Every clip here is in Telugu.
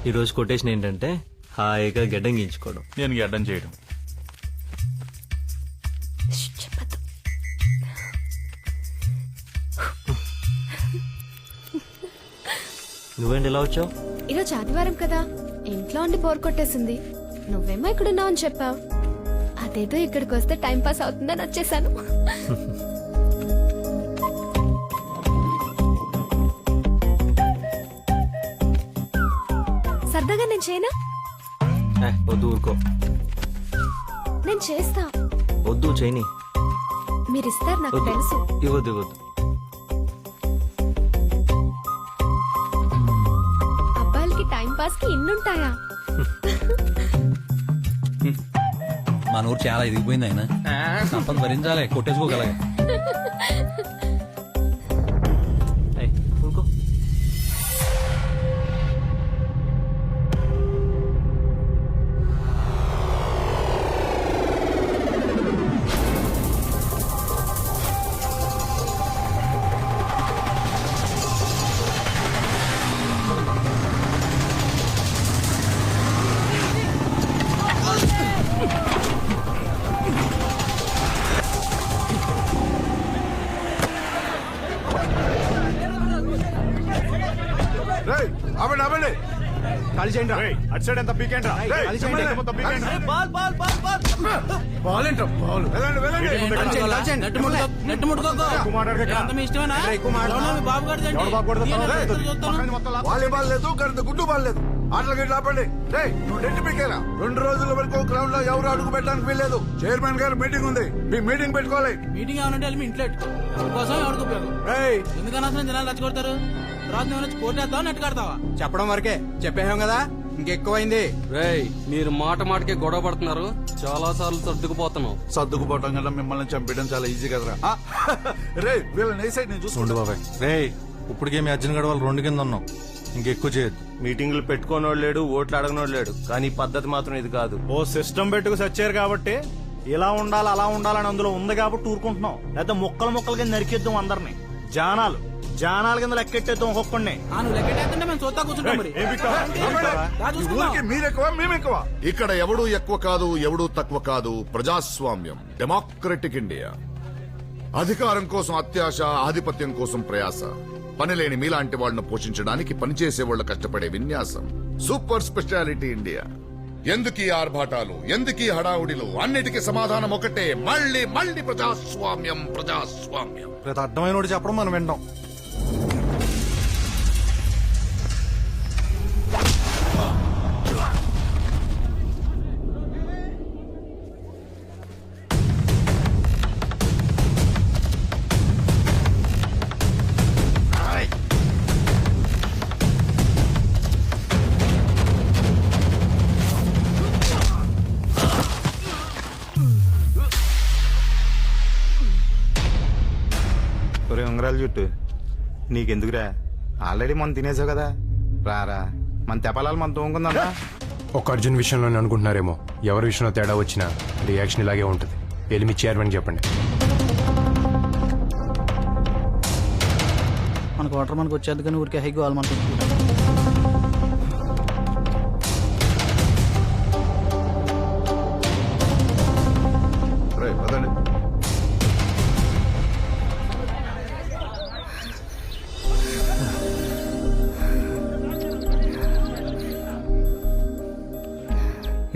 ఈరోజు కొటేషన్ ఏంటంటే హాయిగా గడ్డం గీయించుకోవడం. నేను గడ్డం చేయడం. చెప్పద్దు. నువ్వేంటి ఇలా వచ్చావు? ఈరోజు ఆదివారం కదా, ఇంట్లో ఉండి బోర్ కొట్టేసింది. నువ్వేమో ఇక్కడున్నావు అని చెప్పావు. అదేదో ఇక్కడికి వస్తే టైం పాస్ అవుతుందని వచ్చేసాను. సరదాగా నేను చేయనా? వద్దు, ఊరుకో. నేను చేస్తా. వద్దు, చేయని. మీరిస్తారు నాకు వద్దు. తెలుసు. ఇవ్వద్దు ఇవ్వద్దు. అబ్బాయిలకి టైం పాస్ కి ఇన్నుంటాయా? మన ఊరు చాలా ఎదిగిపోయింది ఆయన. సంపద భరించాలి, కొట్టేసుకోగలగా. ఊరుకో. ఖాళీ చేయండి. అటు సైడ్ ఎంత పీకేండి. వాలీబాల్ లేదు, గుడ్డు బాల్ లేదు. ఆటలు గట్టి ఆపండి. నువ్వు నెట్టి పీకేరా. 2 రోజుల వరకు గ్రౌండ్ లో ఎవరు అడుగు పెట్టడానికి వీల్లేదు. చైర్మన్ గారు మీటింగ్ ఉంది, మీ మీటింగ్ పెట్టుకోవాలి. మీటింగ్ ఏమనంటే మీ ఇంట్లో కోసం ఎవరికి ఉపయోగం? ఎందుకన్నా అసలు జనాలు రచ్చగొడతారు? తర్వాత కోటేద్దాం, నెట్ కడతావా? చెప్పడం వరకే చెప్పేసాం కదా, ఇంకెక్కువైంది. రేయ్, మీరు మాట మాటకే గొడవ పడుతున్నారు. చాలా సార్లు సర్దుకుపోతున్నావు. సర్దుకుపోవటం కన్నా మిమ్మల్ని చంపేయడం చాలా ఈజీ కదరా. రే వీళ్ళని ఏ సైడ్ నేను చూసుకోండి బాబాయ్. రే ఇప్పటికే మీ అర్జున్ గడవాలి 2 కింద ఉన్నాం, ఇంకెక్కువ చేయొద్దు. మీటింగ్లు పెట్టుకోనోడు లేడు, ఓట్లు అడగనోడు లేడు, కానీ పద్ధతి మాత్రం ఇది కాదు. ఓ సిస్టమ్ పెట్టుకు సచ్చారు కాబట్టి ఇలా ఉండాలి అలా ఉండాలని అందులో ఉంది కాబట్టి ఊరుకుంటున్నాం. లేదా ముక్కలు కింద నరికేద్దాం అందరినీ. జానాల కింద లెక్కెట్టేద్దాం ఒక్కొక్కడిని. మీరెక్కువ మేమెక్కువ. ఇక్కడ ఎవడు ఎక్కువ కాదు, ఎవడు తక్కువ కాదు. ప్రజాస్వామ్యం, డెమోక్రటిక్ ఇండియా. అధికారం కోసం అత్యాశ, ఆధిపత్యం కోసం ప్రయాస. పనిలేని మీలాంటి వాళ్ళను పోషించడానికి పనిచేసే వాళ్ళు కష్టపడే విన్యాసం. Super speciality India. ఎందుకీ ఆర్భాటాలు, ఎందుకీ హడావుడిలు? అన్నిటికీ సమాధానం ఒకటే, మళ్ళీ మళ్ళీ ప్రజాస్వామ్యం, ప్రజాస్వామ్యం. ప్రతి అర్థమైన చెప్పడం మనం వింటాం. ఉంగరాలు చుట్టూ నీకెందుకురా? ఆల్రెడీ మనం తినేసావు కదా, రారా మన తెపాలాలు మనం తోముకుందా. ఒక అర్జున్ విషయంలోనే అనుకుంటున్నారేమో. ఎవరి విషయంలో తేడా వచ్చినా రియాక్షన్ ఇలాగే ఉంటుంది. వెళ్ళి మీ చైర్మన్ చెప్పండి. మనకు వాటర్ మనకు వచ్చేది కానీ ఊరికే హైకి వాళ్ళు మనకు.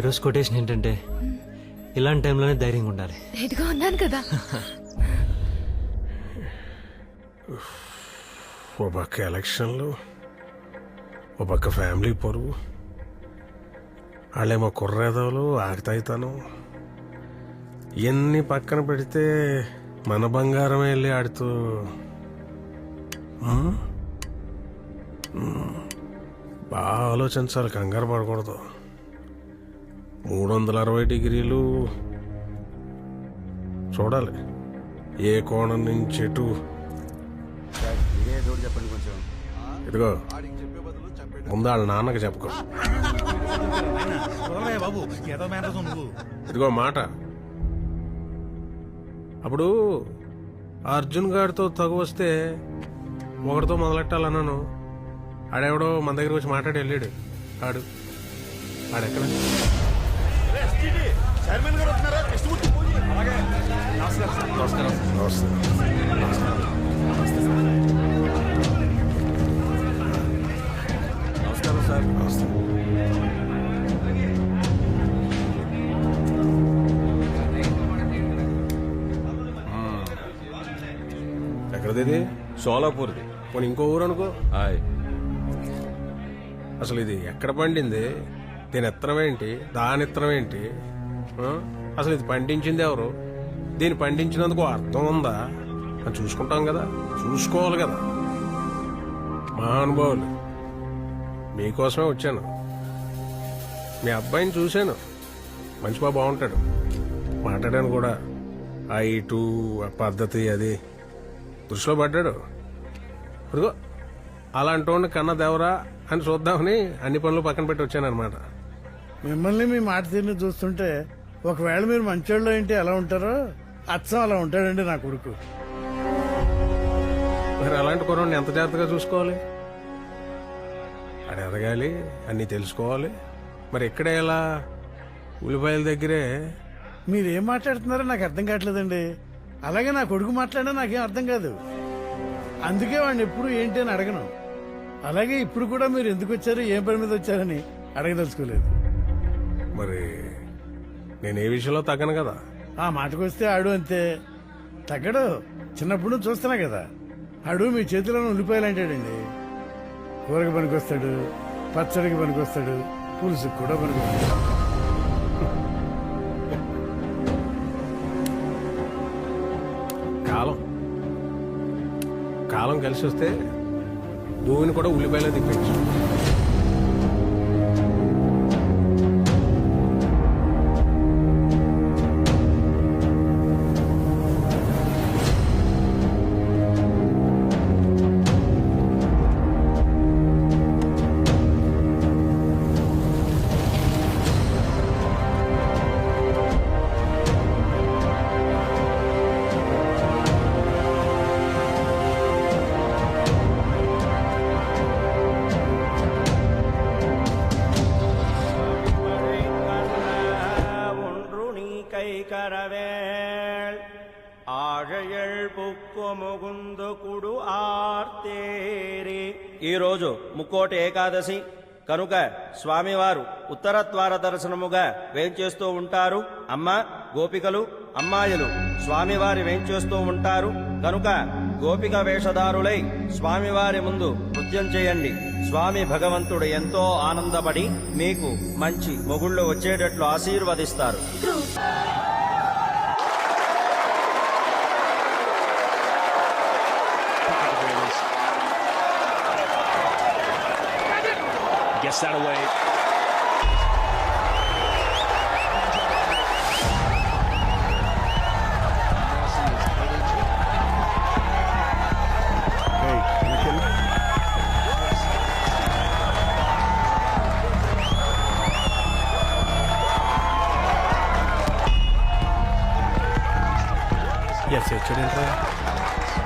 ఈరోజు కొటేషన్ ఏంటంటే ఇలాంటి టైంలోనే ధైర్యంగా ఉండాలి. ఇదిగో ఉన్నాను కదా. ఓ పక్క ఎలక్షన్లు, ఓ పక్క ఫ్యామిలీ పొరుగు, వాళ్ళేమో కుర్రేదవులు, ఆగితాయితాను. ఇవన్నీ పక్కన పెడితే మన బంగారం వెళ్ళి ఆడుతూ బాగా ఆలోచించాలి, కంగారు పడకూడదు. 360 డిగ్రీలు చూడాలి, ఏ కోణం నుంచి ఎటు. చెప్పండి కొంచెం. ఇదిగో ముందు వాళ్ళ నాన్నకి చెప్పుకో. ఇదిగో మాట. అప్పుడు అర్జున్ గారితో తగు వస్తే ఒకరితో మొదలెట్టాలన్నాను. ఆడెవడో మన దగ్గర వచ్చి మాట్లాడి వెళ్ళాడు. ఆడెక్కడ నమస్కారం సార్. ఎక్కడది? సోలాపూర్ది. పోనీ ఇంకో ఊరు అనుకో. హాయ్. అసలు ఇది ఎక్కడ పండింది? దీని ఇత్తనం ఏంటి, దాని ఇత్తనం ఏంటి? ఆ? అసలు ఇది పండించింది ఎవరు? దీన్ని పండించినందుకు అర్థం ఉందా అని చూసుకుంటాం కదా, చూసుకోవాలి కదా. మహానుభావులు, మీకోసమే వచ్చాను. మీ అబ్బాయిని చూశాను, మంచి బాబు, బాగుంటాడు, మాట్లాడాను కూడా. ఆ ఇటు ఆ పద్ధతి అది దృష్టిలో పడ్డాడు. ఇదిగో అలాంటి వాడిని కన్న దేవరా అని చూద్దామని అన్ని పనులు పక్కన పెట్టి వచ్చానమాట. మిమ్మల్ని మీ మాట తీరుని చూస్తుంటే ఒకవేళ మీరు మంచోళ్ళు ఏంటి ఎలా ఉంటారో అచ్చం అలా ఉంటాడండి నా కొడుకు. మరి అలాంటి కుర్రాడిని ఎంత జాగ్రత్తగా చూసుకోవాలి? అది ఎదగాలి, అన్నీ తెలుసుకోవాలి. మరి ఇక్కడే ఎలా? ఉల్లిపాయల దగ్గరే. మీరేం మాట్లాడుతున్నారో నాకు అర్థం కావట్లేదండి. అలాగే నా కొడుకు మాట్లాడినా నాకేం అర్థం కాదు. అందుకే వాడిని ఎప్పుడు ఏంటి అని అడగను. అలాగే ఇప్పుడు కూడా మీరు ఎందుకు వచ్చారు, ఏం పని మీద వచ్చారని అడగదలుచుకోలేదు. మరి నేను ఏ విషయంలో తగ్గను కదా. ఆ మాటకు వస్తే ఆడు అంతే తగ్గడు. చిన్నప్పుడు నుంచి చూస్తున్నా కదా, ఆడు మీ చేతిలో ఉల్లిపాయలు అంటాడండి. కూరకి పనికొస్తాడు, పచ్చడికి పనికొస్తాడు, పులుసుకి కూడా పనికొస్తాడు. కాలం కలిసి వస్తే భూమిని కూడా ఉల్లిపాయలో తిప్పచ్చు. ఈరోజు ముక్కోటి ఏకాదశి కనుక స్వామివారు ఉత్తర ద్వార దర్శనముగా వేంచేస్తూ ఉంటారు. అమ్మ గోపికలు, అమ్మాయిలు స్వామివారి వేంచేస్తూ ఉంటారు కనుక గోపిక వేషధారులై స్వామివారి ముందు నృత్యం చేయండి. స్వామి భగవంతుడు ఎంతో ఆనందపడి మీకు మంచి మొగుళ్ళు వచ్చేటట్లు ఆశీర్వదిస్తారు. That away.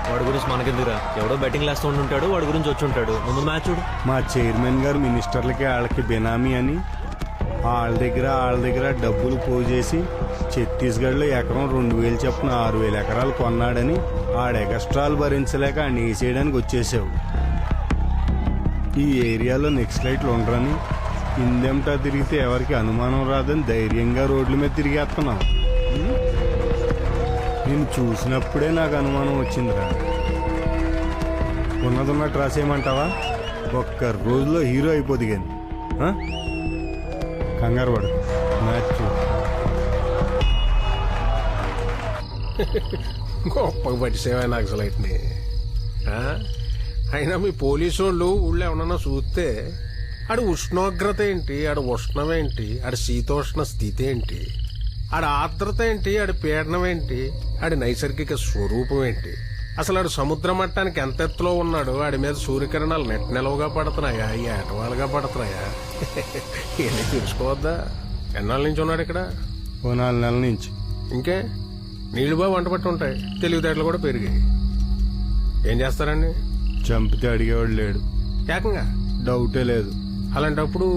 వాడి గురించి మనకెందుకురా? ఎవడో బెట్టింగ్ వేస్తూ ఉంటాడు, వాడి గురించి వచ్చి ఉంటాడు. ముందు మ్యాచ్ చూడు. మా చైర్మన్ గారు మినిస్టర్లకి వాళ్ళకి బెనామీ అని వాళ్ళ దగ్గర డబ్బులు పోజేసి ఛత్తీస్గఢ్లో ఎకరం 2,000 చొప్పున 6,000 ఎకరాలు కొన్నాడని ఆడ ఎగస్ట్రాలు భరించలేక ఆయన వేసేయడానికి వచ్చేసావు. ఈ ఏరియాలో నెక్స్ట్ లైట్లు ఉండరని ఇందెంటా తిరిగితే ఎవరికి అనుమానం రాదని ధైర్యంగా రోడ్ల మీద తిరిగేస్తున్నావు. నేను చూసినప్పుడే నాకు అనుమానం వచ్చిందిరా. ఉన్నదన్నట్టు రాసేయమంటావా? ఒక్క రోజులో హీరో అయిపోద్ది కానీ కంగారు పడు. మ్యాచ్ గొప్పగా పట్టిసేవా నాకు అసలు. అయినా మీ పోలీసు వాళ్ళు ఊళ్ళో ఏమన్నా చూస్తే ఆడ ఉష్ణోగ్రత ఏంటి, ఆడ ఉష్ణం ఏంటి, ఆడ శీతోష్ణ స్థితి ఏంటి, ఆడ ఆర్ద్రత ఏంటి, ఆడ పీడనం ఏంటి, ఆడి నైసర్గిక స్వరూపం ఏంటి, అసలు ఆడు సముద్ర మట్టానికి ఎంత ఎత్తులో ఉన్నాడు, ఆడి మీద సూర్యకిరణాలు నెట్ నిలవగా పడుతున్నాయా, ఏటవాలుగా పడుతున్నాయా, ఇవన్నీ తెలుసుకోవద్దా? ఎన్నాళ్ళ నుంచి ఉన్నాడు ఇక్కడ? ఓ 4 నెలల నుంచి. ఇంకే నీళ్లు బాగా వంట పట్టి ఉంటాయి, తెలివితేటలు కూడా పెరిగాయి. ఏం చేస్తారండి? చంపితే అడిగేవాడు లేడు. ఏకంగా డౌటే లేదు. అలాంటప్పుడు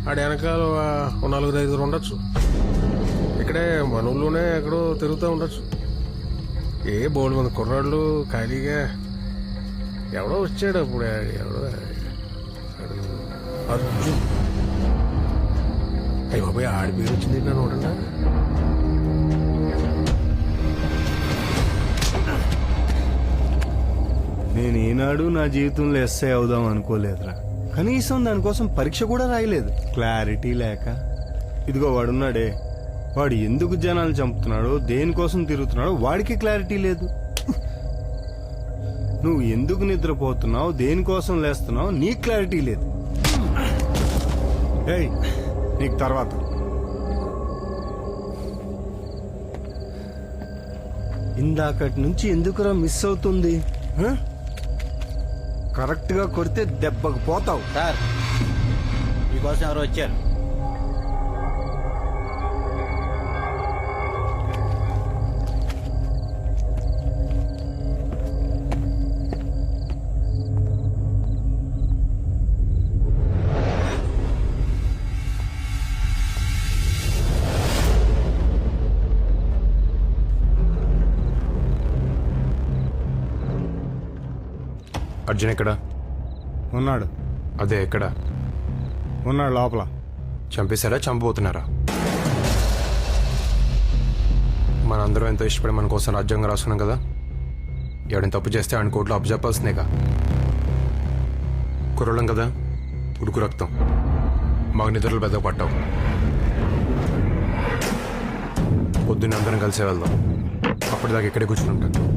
ఆడ వెనకాల ఓ 4-5 ఉండొచ్చు. ఇక్కడే మన ఊళ్ళోనే ఎక్కడో తిరుగుతూ ఉండొచ్చు. ఏ బోల్డ్ మంది కుర్రాళ్ళు ఖాళీగా ఎవడో వచ్చాడు అప్పుడు. ఎవడో అర్జున్. అయ్యి బాబాయ్ ఆడి పేరు వచ్చింది నన్ను చూడండి. నేను ఈనాడు నా జీవితంలో ఎస్ఐ అవుదాం అనుకోలేదురా. కనీసం దానికోసం పరీక్ష కూడా రాయలేదు. క్లారిటీ లేక ఇదిగో వాడున్నాడే, వాడు ఎందుకు జనాలు చంపుతున్నాడో దేనికోసం తిరుగుతున్నాడో వాడికి క్లారిటీ లేదు. నువ్వు ఎందుకు నిద్రపోతున్నావు దేనికోసం లేస్తున్నావు నీకు క్లారిటీ లేదు. ఏయ్ నీకు తర్వాత ఇందాకటి నుంచి ఎందుకురా మిస్ అవుతుంది? కరెక్ట్ గా కొడితే దెబ్బకు పోతావు. సార్ మీకోసం ఎవరు వచ్చారు? అర్జున్ ఎక్కడా? ఉన్నాడు. అదే ఎక్కడా? ఉన్నాడు లోపల. చంపేశారా చంపబోతున్నారా? మనందరం ఎంతో ఇష్టపడి మన కోసం రాజ్యాంగం రాసుకున్నాం కదా. ఎవడైనా తప్పు చేస్తే ఆయన కోర్టులో అప్పు చెప్పాల్సిందేగా. కుర్రలం కదా, ఉడుకు రక్తం, మాకు నిద్రలు పెద్ద పట్టావు. పొద్దున్న అందరం కలిసే వెళ్దాం. అప్పటిదాకా ఇక్కడే కూర్చుని ఉంటాను.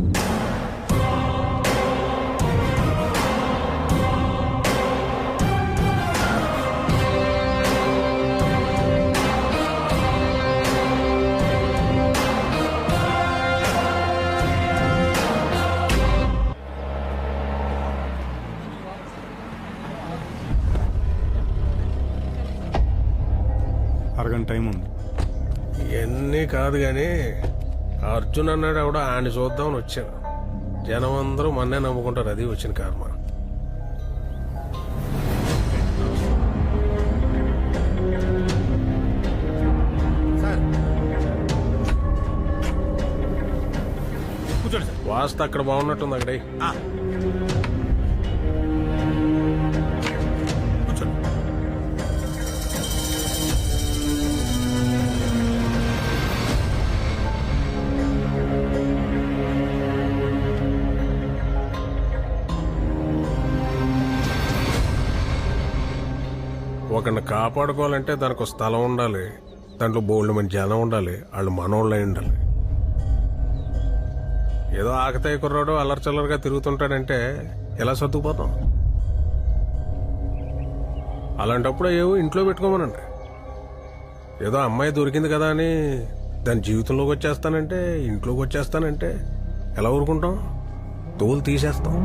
అరగంట టైం ఉంది. ఇవన్నీ కాదు కానీ అర్జున్ అన్నాడు ఆవిడ ఆయన చూద్దామని వచ్చాను. జనం అందరూ మన్నే నమ్ముకుంటారు. అది వచ్చిన కర్మ. కూర్చోండి సార్. వాస్తు అక్కడ బాగున్నట్టుంది. అక్కడే కూర్చోండి. ఒకరిని కాపాడుకోవాలంటే దానికి ఒక స్థలం ఉండాలి. దాంట్లో బోల్డ్ మంది జనం ఉండాలి. వాళ్ళు మనోళ్ళై ఉండాలి. ఏదో ఆకతాయి కుర్రాడు అల్లరిచల్లరిగా తిరుగుతుంటాడంటే ఎలా సర్దుకుపోతాం? అలాంటప్పుడు ఏవో ఇంట్లో పెట్టుకోమనండి. ఏదో అమ్మాయి దొరికింది కదా అని దాని జీవితంలోకి వచ్చేస్తానంటే, ఇంట్లోకి వచ్చేస్తానంటే ఎలా ఊరుకుంటాం? తోలు తీసేస్తాం.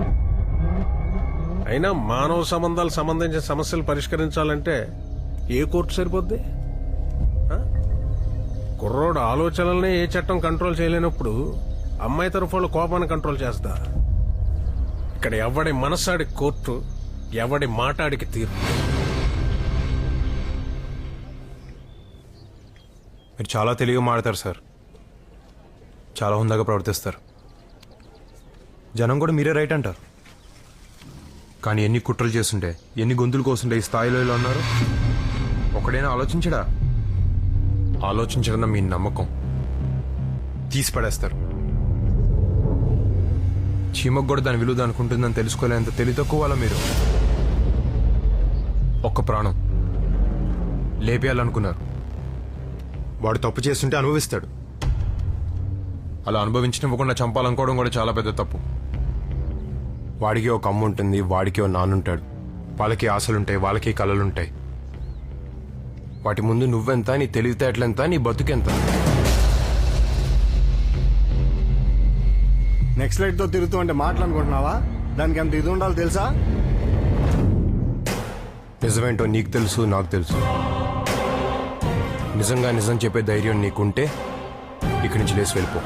అయినా మానవ సంబంధాలు సంబంధించిన సమస్యలు పరిష్కరించాలంటే ఏ కోర్టు సరిపోద్ది? కుర్రోడు ఆలోచనల్ని ఏ చట్టం కంట్రోల్ చేయలేనప్పుడు అమ్మాయి తరఫు వాళ్ళు కోపాన్ని కంట్రోల్ చేస్తా. ఇక్కడ ఎవడి మనసాడికి కోర్టు, ఎవడి మాటాడికి తీర్పు. మీరు చాలా తెలివిగా మాడతారు సార్. చాలా హుందాగా ప్రవర్తిస్తారు. జనం కూడా మీరే రైట్ అంటారు. కానీ ఎన్ని కుట్రలు చేస్తుంటే, ఎన్ని గొంతులు కోస్తుంటే ఈ స్థాయిలో ఇలా ఉన్నారు. ఒకడైనా ఆలోచించడా? ఆలోచించడం మీ నమ్మకం. తీసి పడేస్తారు. చీమకు కూడా దాని విలువ దానికి ఉంటుందని తెలుసుకోలేంత తెలివి తక్కువ వాళ్ళ మీరు. ఒక్క ప్రాణం లేపేయాలనుకున్నారు. వాడు తప్పు చేస్తుంటే అనుభవిస్తాడు. అలా అనుభవించనివ్వకుండా చంపాలనుకోవడం కూడా చాలా పెద్ద తప్పు. వాడికి ఒక అమ్మ ఉంటుంది, వాడికి ఒక నాన్నుంటాడు. వాళ్ళకి ఆశలుంటాయి, వాళ్ళకి కళలుంటాయి. వాటి ముందు నువ్వెంత, నీ తెలివితేటలెంత, నీ బతుకెంత? నెక్స్ట్ లైట్ తో తిరుగుతూ అంటే మాట్లాడుకుంటున్నావా? దానికి ఎంత ఇది ఉండాలో తెలుసా? నిజమేంటో నీకు తెలుసు, నాకు తెలుసు. నిజంగా నిజం చెప్పే ధైర్యం నీకుంటే ఇక్కడి నుంచి లేచి వెళ్ళిపో.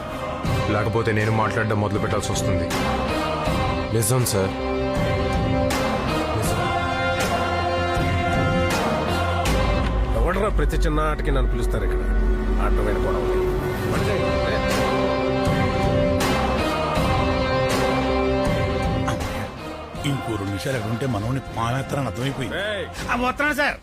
లేకపోతే నేను మాట్లాడడం మొదలు పెట్టాల్సి వస్తుంది. నిజం సార్, నిజం. ఎవడరా ప్రతి చిన్న ఆటకి నన్ను పిలుస్తారు ఇక్కడ అడ్డమైన గొడవ ఇంకో 2 నిమిషాలు ఎక్కడ ఉంటే మనోని మానేస్తారని అర్థమైపోయింది వస్తున్నాను సార్